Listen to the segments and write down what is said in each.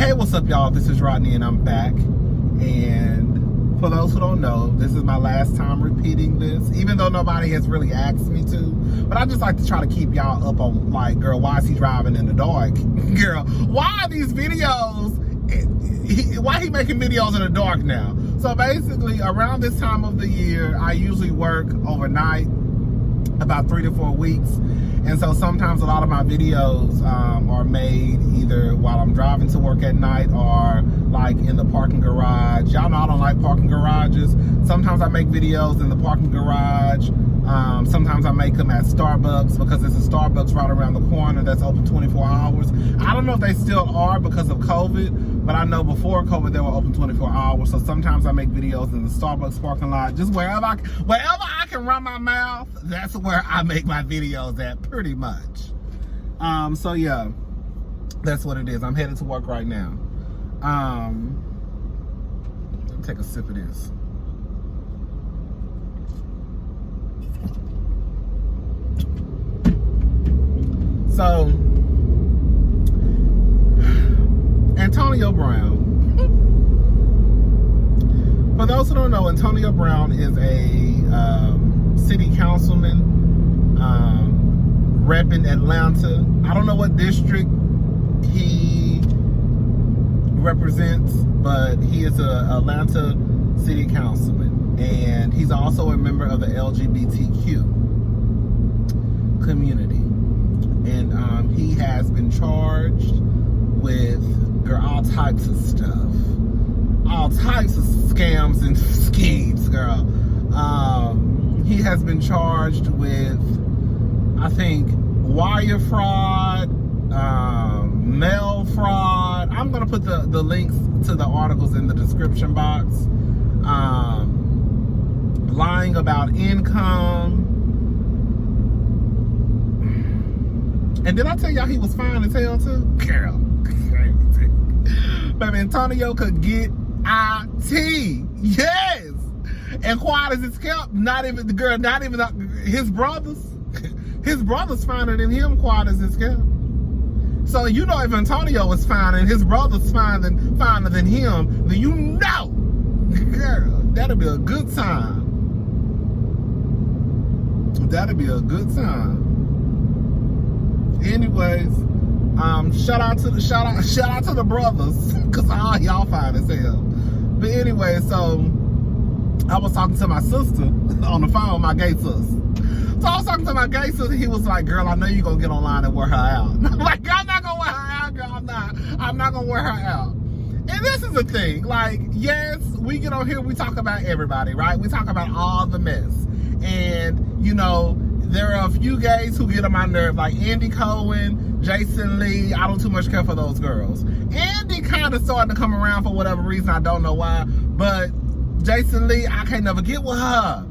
Hey, what's up, y'all? This is Rodney, and I'm back. And for those who don't know, this is my last time repeating this, even though nobody has really asked me to. But I just like to try to keep y'all up on, like, girl, why is he driving in the dark? Girl, why are these videos? Why he making videos in the dark now? So basically, around this time of the year, I usually work overnight, about 3 to 4 weeks. And so sometimes a lot of my videos are made either while I'm driving to work at night or like in the parking garage. Y'all know I don't like parking garages. Sometimes I make videos in the parking garage. Sometimes I make them at Starbucks because there's a Starbucks right around the corner that's open 24 hours. I don't know if they still are because of COVID, but I know before COVID they were open 24 hours. So sometimes I make videos in the Starbucks parking lot. Just wherever I can run my mouth, that's where I make my videos at, pretty much. So yeah, that's what it is. I'm headed to work right now. Let me take a sip of this. So, Antonio Brown. For those who don't know, Antonio Brown is a city councilman repping Atlanta. I don't know what district he represents, but he is a Atlanta city councilman, and he's also a member of the LGBTQ community. And he has been charged with all types of stuff, all types of scams and schemes, girl. He has been charged with, I think, wire fraud, mail fraud. I'm gonna put the links to the articles in the description box. Lying about income. And did I tell y'all he was fine as hell too? Girl, crazy. Baby, Antonio could get IT. Yes. And quiet as it's kept, not even his brothers. His brothers finer than him, quiet as it's kept. So you know if Antonio is fine and his brother's finer than him, then you know, girl, that'll be a good time. That'll be a good time. Anyways, shout out to the brothers, cause all y'all fine as hell. But anyway, so I was talking to my sister on the phone, my gay sis. So I was talking to my gay sister. He was like, "Girl, I know you gonna get online and wear her out." I'm like, "I'm not gonna wear her out, girl. I'm not gonna wear her out." And this is the thing. Like, yes, we get on here, we talk about everybody, right? We talk about all the mess, and you know. There are a few gays who get on my nerve, like Andy Cohen, Jason Lee. I don't too much care for those girls. Andy kind of starting to come around for whatever reason. I don't know why. But Jason Lee, I can't never get with her.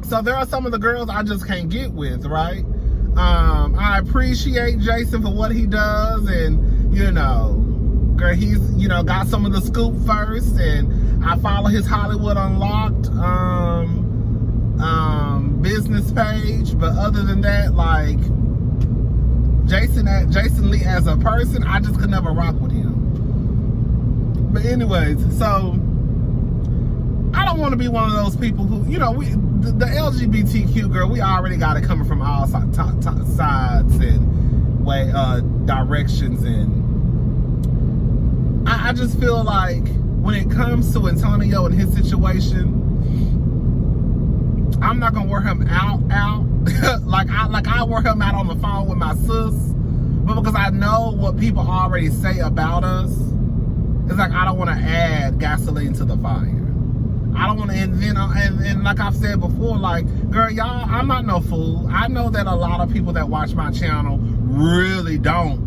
So there are some of the girls I just can't get with, right? I appreciate Jason for what he does. And, you know, girl, he's, you know, got some of the scoop first. And I follow his Hollywood Unlocked business page, but other than that, like Jason Lee as a person, I just could never rock with him. But anyways, so I don't want to be one of those people who, you know, the LGBTQ girl, we already got it coming from all sides and directions, and I just feel like when it comes to Antonio and his situation, I'm not gonna wear him out. like I wear him out on the phone with my sis, but because I know what people already say about us, it's like I don't want to add gasoline to the fire. I don't want to, and like I've said before, like, girl, y'all, I'm not no fool. I know that a lot of people that watch my channel really don't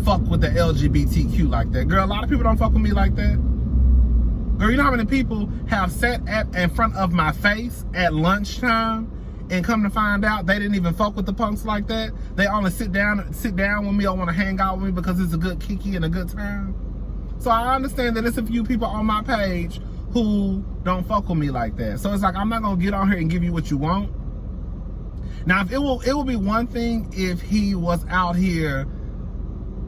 fuck with the LGBTQ like that. Girl, a lot of people don't fuck with me like that. Girl, you know how many people have sat in front of my face at lunchtime and come to find out they didn't even fuck with the punks like that? They only sit down with me or want to hang out with me because it's a good kiki and a good time. So I understand that there's a few people on my page who don't fuck with me like that. So it's like, I'm not gonna get on here and give you what you want. Now, if it will be one thing if he was out here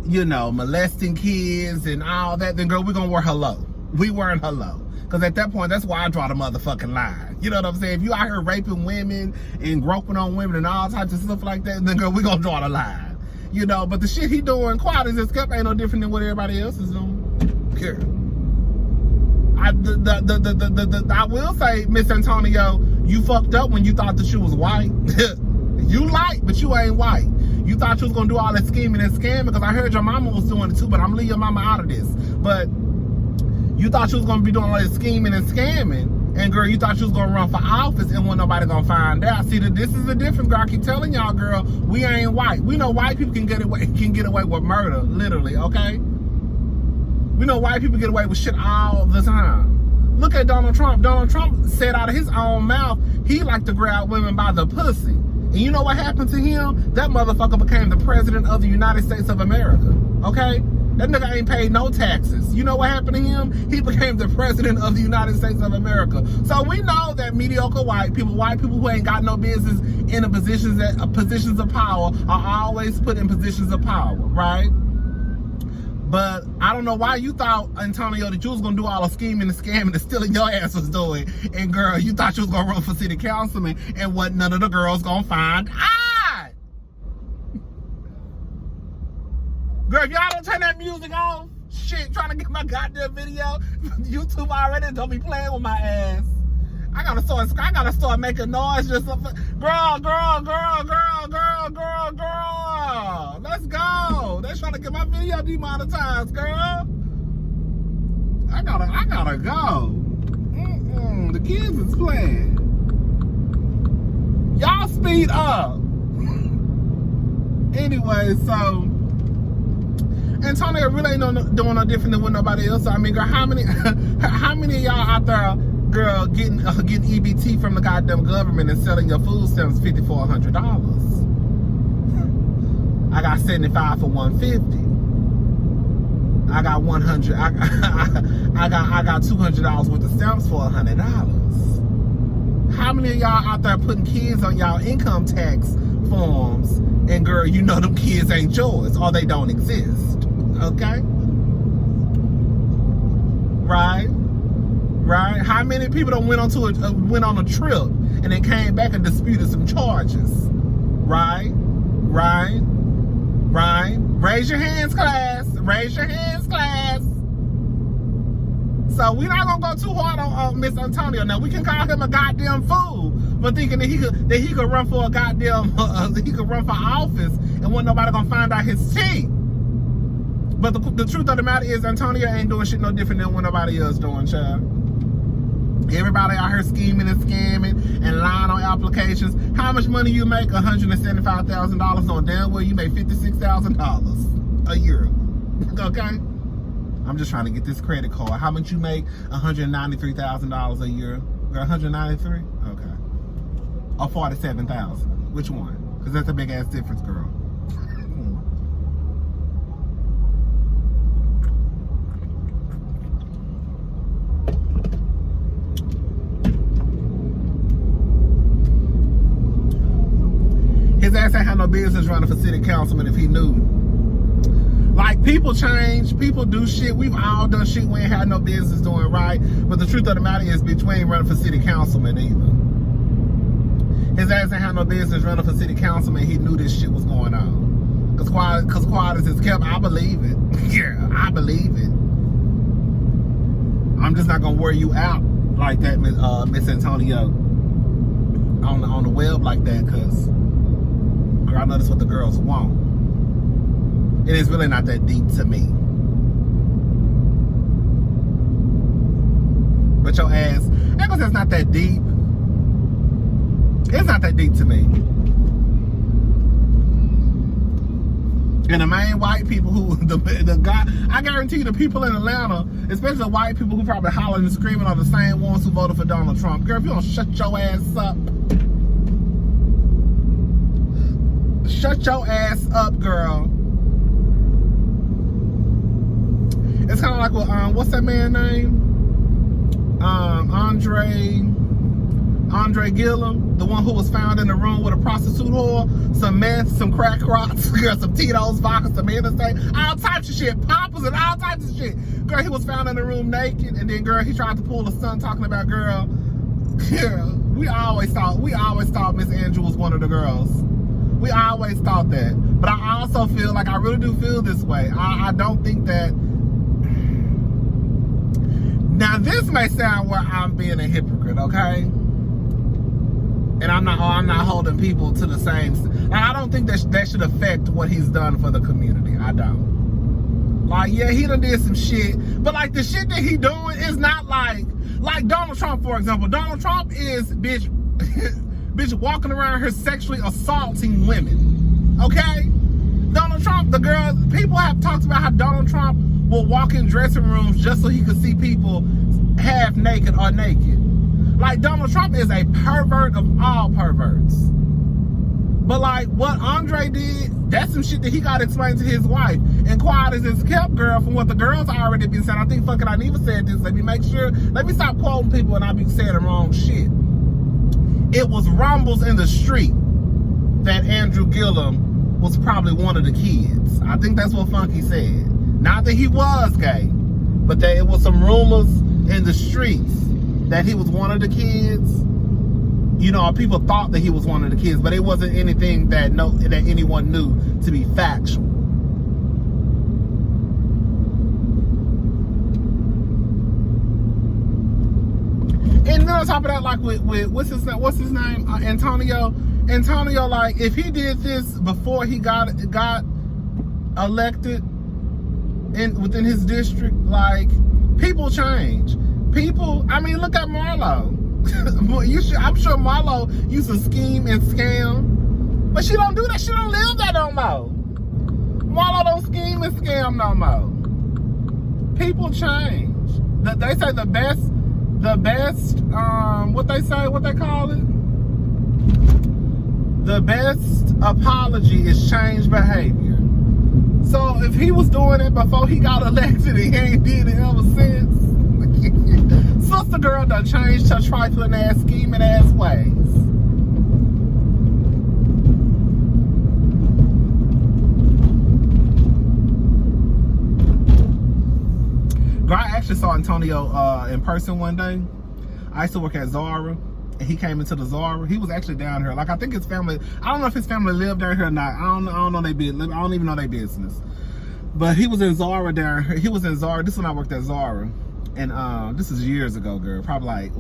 you know, molesting kids and all that, then girl, we're gonna wear her low. We wearing her low. Because at that point, that's why I draw the motherfucking line. You know what I'm saying? If you out here raping women and groping on women and all types of stuff like that, then girl, we gonna draw the line. You know, but the shit he doing, quiet as it's kept, ain't no different than what everybody else is doing. Girl. I will say, Miss Antonio, you fucked up when you thought that you was white. You light, but you ain't white. You thought you was gonna do all that scheming and scamming, because I heard your mama was doing it too, but I'm gonna leave your mama out of this. But you thought you was gonna be doing all that scheming and scamming, and girl, you thought you was gonna run for office and wasn't nobody gonna find out. See, this is the difference, girl. I keep telling y'all, girl, we ain't white. We know white people can get away with murder, literally, okay? We know white people get away with shit all the time. Look at Donald Trump. Donald Trump said out of his own mouth, he liked to grab women by the pussy. And you know what happened to him? That motherfucker became the president of the United States of America, okay? That nigga ain't paid no taxes. You know what happened to him? He became the president of the United States of America. So we know that mediocre white people who ain't got no business in the positions of power, are always put in positions of power, right? But I don't know why you thought, Antonio, that you was gonna do all the scheming and scamming and stealing your ass was doing. And girl, you thought you was gonna run for city councilman and what none of the girls gonna find out. Girl, if y'all don't turn that music off, shit, trying to get my goddamn video, YouTube already don't be playing with my ass. I gotta start making noise just girl. Let's go. They're trying to get my video demonetized, girl. I gotta go. The kids is playing. Y'all speed up. Anyway, so Antonio really ain't doing no different than what nobody else. I mean, girl, how many of y'all out there, girl, getting EBT from the goddamn government and selling your food stamps $5,400? I got 75 for 150. I got 100. I got $200 worth of stamps for $100. How many of y'all out there putting kids on y'all income tax forms, and girl, you know them kids ain't yours or they don't exist? Okay, right? How many people done went on a trip and then came back and disputed some charges? Right? Raise your hands, class. Raise your hands, class. So we're not gonna go too hard on Miss Antonio. Now we can call him a goddamn fool for thinking that he could run for a goddamn he could run for office and wasn't nobody gonna find out his teeth. But the truth of the matter is, Antonio ain't doing shit no different than what nobody else doing, child. Everybody out here scheming and scamming and lying on applications. How much money you make? $175,000 on damn well you make $56,000 a year. Okay? I'm just trying to get this credit card. How much you make? $193,000 a year. Girl, 193? Okay. Or 47,000. Which one? Because that's a big ass difference, girl. His ass ain't had no business running for city councilman if he knew. Like, people change, people do shit. We've all done shit we ain't had no business doing, right? But the truth of the matter is, bitch, we ain't running for city councilman either. His ass ain't had no business running for city councilman. He knew this shit was going on. Cause quiet as it's kept, I believe it. Yeah, I believe it. I'm just not gonna wear you out like that, Miss Antonio, on the web like that, cause girl, I know that's what the girls want. It is really not that deep to me. But your ass, because it's not that deep. It's not that deep to me. And the main white people who, the guy, I guarantee you the people in Atlanta, especially the white people who probably hollering and screaming are the same ones who voted for Donald Trump. Girl, if you don't shut your ass up. Shut your ass up, girl. It's kind of like, what's that man's name? Andre, Andre Gillum, the one who was found in the room with a prostitute whore, some meth, some crack rocks, girl, some Tito's, vodka, some Hennessy, all types of shit, poppers and all types of shit. Girl, he was found in the room naked, and then girl, he tried to pull a stunt talking about girl, we always thought Miss Andrew was one of the girls. We always thought that. But I also feel like, I really do feel this way. I don't think that. Now this may sound where I'm being a hypocrite, okay? And I'm not holding people to the same. I don't think that should affect what he's done for the community. I don't. Like, yeah, he done did some shit, but like the shit that he doing is not like Donald Trump, for example. Donald Trump is bitch walking around here sexually assaulting women. Okay? Donald Trump, people have talked about how Donald Trump will walk in dressing rooms just so he could see people half naked or naked. Like, Donald Trump is a pervert of all perverts. But like what Andre did, that's some shit that he got to explain to his wife. And quiet as it's kept, girl, from what the girls already been saying. I think fucking Aniva said this. Let me stop quoting people and I be saying the wrong shit. It was rumbles in the street that Andrew Gillum was probably one of the kids. I think that's what Funky said. Not that he was gay, but that it was some rumors in the streets that he was one of the kids. You know, people thought that he was one of the kids, but it wasn't anything that anyone knew to be factual. And then on top of that, like with what's his name, Antonio, like if he did this before he got elected within his district, like people change. I mean, look at Marlo. I'm sure Marlo used to scheme and scam, but she don't do that. She don't live that no more. Marlo don't scheme and scam no more. People change. They say the best, what they call it? The best apology is change behavior. So if he was doing it before he got elected and he ain't did it ever since, sister girl done changed her trifling ass, scheming ass ways. Girl, I actually saw Antonio in person one day. I used to work at Zara, and he came into the Zara. He was actually down here. Like, I think his family, I don't know if his family lived down here or not. I don't know their business. I don't even know their business. But he was in Zara down here. He was in Zara. This is when I worked at Zara. And this is years ago, girl. Probably like,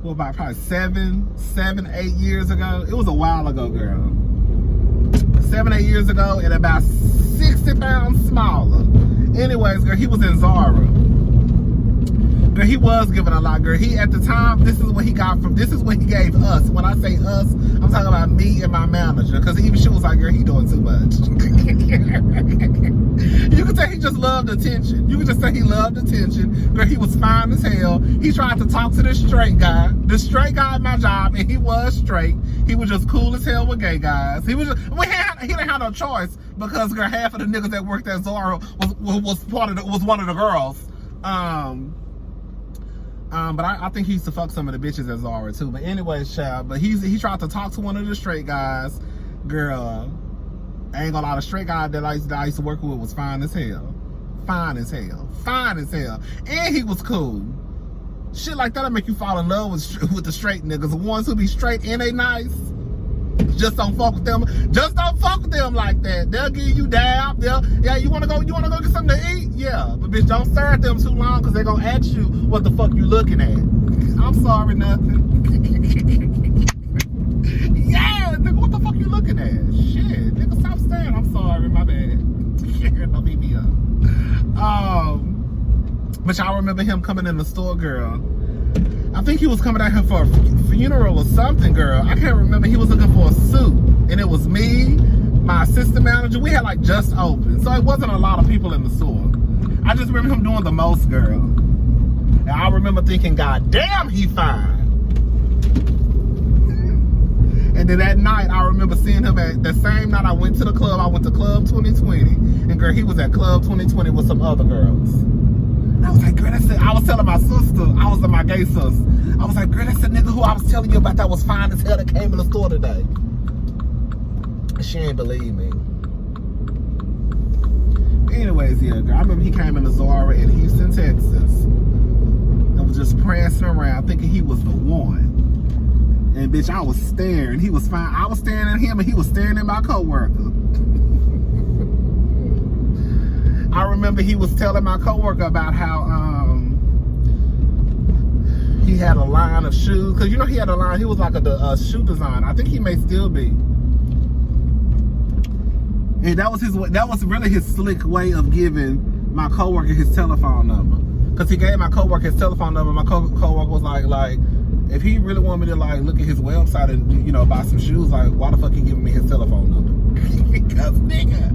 about probably 7, 8 years ago. It was a while ago, girl. 7, 8 years ago, and about 60 pounds smaller. Anyways, girl, he was in Zara. Girl, he was giving a lot, girl. He, at the time, this is what he gave us. When I say us, I'm talking about me and my manager. Because even she was like, girl, he doing too much. You could say he just loved attention. You could just say he loved attention. Girl, he was fine as hell. He tried to talk to the straight guy. The straight guy at my job, and he was straight. He was just cool as hell with gay guys. He didn't have no choice because, girl, half of the niggas that worked at Zara was one of the girls. But I think he used to fuck some of the bitches at Zara too. But anyways, child. But he tried to talk to one of the straight guys. Girl, I ain't gonna lie, the straight guy that I used to work with was fine as hell. Fine as hell. Fine as hell. And he was cool. Shit like that'll make you fall in love with the straight niggas. The ones who be straight and they nice. Just don't fuck with them. Just don't fuck with them like that. They'll give you dab. Yeah, you wanna go get something to eat? Yeah. But bitch, don't stare at them too long because they're gonna ask you what the fuck you looking at. I'm sorry, nothing. Yeah, nigga, what the fuck you looking at? Shit, nigga, stop staring. I'm sorry, my bad. Don't beat me up. But y'all remember him coming in the store, girl. I think he was coming out here for a funeral or something, girl. I can't remember. He was looking for a suit. And it was me, my assistant manager. We had like just opened. So it wasn't a lot of people in the store. I just remember him doing the most, girl. And I remember thinking, God damn, he fine. And then that night, I remember seeing him at the same night I went to the club. I went to Club 2020. And girl, he was at Club 2020 with some other girls. And I was like, girl, I was telling my sister, I was my gay sister. I was like, girl, that's the nigga who I was telling you about that was fine as hell that came in the store today. And she ain't believe me. Anyways, yeah, girl, I remember he came in the Zara in Houston, Texas. And was just prancing around thinking he was the one. And bitch, I was staring. He was fine. I was staring at him and he was staring at my coworker. I remember he was telling my coworker about how he had a line of shoes. Cause you know he had a line, he was like a shoe designer. I think he may still be. And that was really his slick way of giving my coworker his telephone number. Cause he gave my coworker his telephone number. My coworker was like, if he really wanted me to like look at his website and, you know, buy some shoes, like why the fuck he giving me his telephone number? Cause nigga,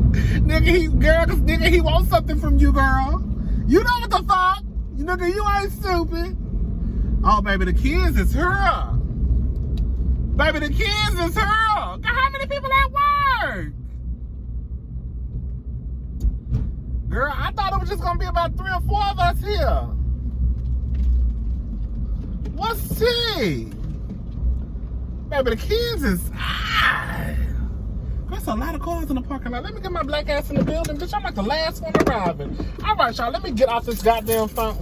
he wants something from you, girl. You know what the fuck? Nigga, you ain't stupid. Oh, baby, the kids is her. Baby, the kids is her. Got how many people at work? Girl, I thought it was just gonna be about 3 or 4 of us here. What's tea? Baby, the kids is... There's a lot of cars in the parking lot. Let me get my black ass in the building. Bitch, I'm like the last one arriving. All right, y'all, let me get off this goddamn phone.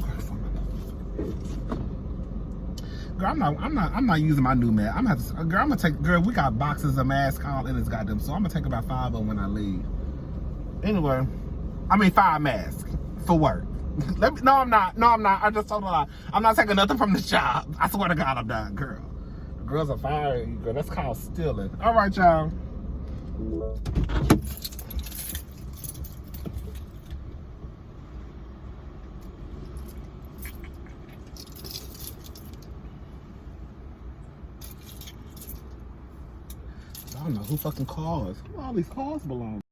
Girl, I'm not using my new mask. I'm gonna take, girl, we got boxes of masks all in this goddamn, so I'm gonna take about 5 of them when I leave. Anyway, I mean 5 masks for work. No, I'm not. I just told a lie. I'm not taking nothing from the shop. I swear to God, I'm done, girl. The girls are firing you, girl. That's called stealing. All right, y'all. I don't know who fucking cars. Who all these cars belong to?